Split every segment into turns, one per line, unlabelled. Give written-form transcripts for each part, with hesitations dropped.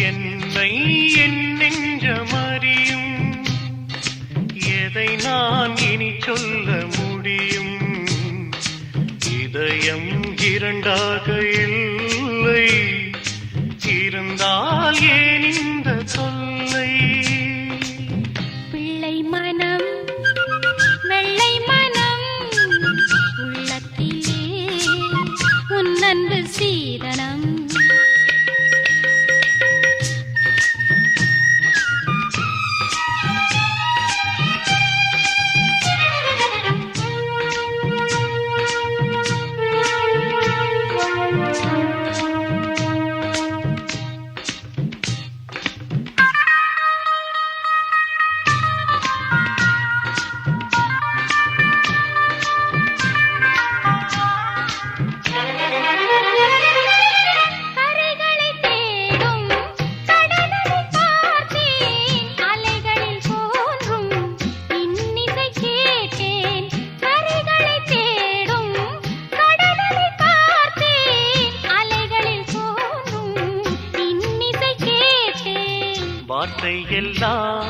என்னை என் நெஞ்சமறியும், எதை நான் இனி சொல்ல முடியும்? இதயம் இரண்டாக இல்லை, இருந்தால் ஏன் இந்த தொல்லை?
பிள்ளை மனம் வெள்ளை மனம் உள்ளத்திலே உன் அன்பு சீதனம்.
வார்த்தை எல்லாம்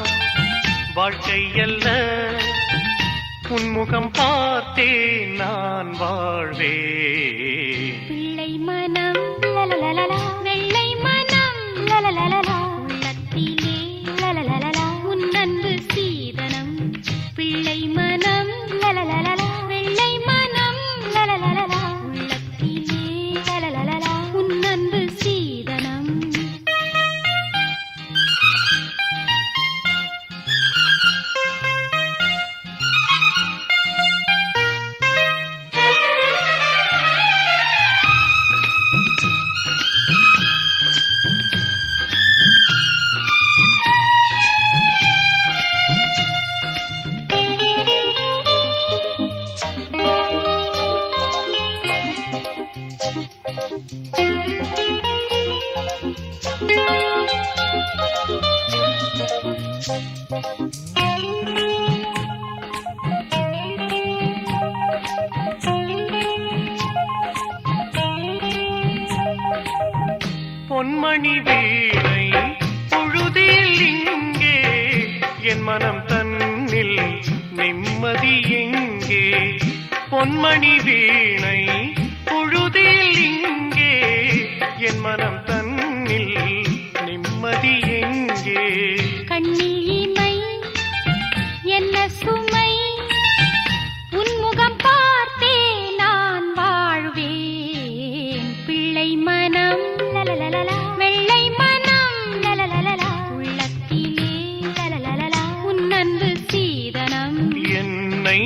வாழ்க்கை அல்ல, உன்முகம் பார்த்தே நான் வாழ்வேன்.
பிள்ளை மனம் லலலலலா, வெள்ளை மனம் லலலலலா, உள்ளத்திலே லலலலலா உன் அன்பு சீதனம். பிள்ளை மனம் லலலலலா, வெள்ளை மனம் லலலலலா, உள்ளத்திலே லலலலலா உன் அன்பு சீதனம்.
பொன்மணி வீணை பொழுதில் இங்கே, என் மனம் தன்னில் நிம்மதி எங்கே? பொன்மணி வீணை பொழுதில் இங்கே, என் மனம் தன்னில் நிம்மதி எங்கே?
கண்ணில் இமை என்ன சுமை, உன்முகம் பார்த்தே நான் வாழ்வேன். பிள்ளை மனம் லலலலலா, வெள்ளை மனம் லலலலலா, உள்ளத்திலே லலலலலா உன் அன்பு சீதனம்.
என்னை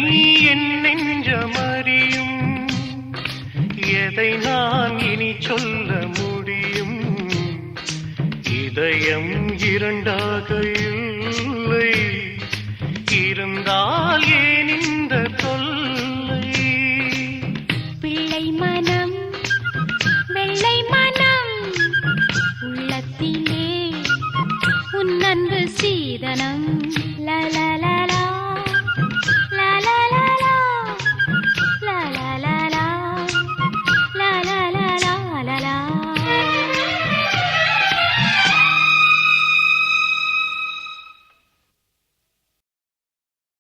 என் நெஞ்சமறியும், எதை நான் இனி சொல்ல முடியும்? இதயம் இரண்டாக இல்லை, இருந்தால் ஏன் இந்த தொல்லை?
பிள்ளை மனம் வெள்ளை மனம் உள்ளத்திலே உன் அன்பு சீதனம்.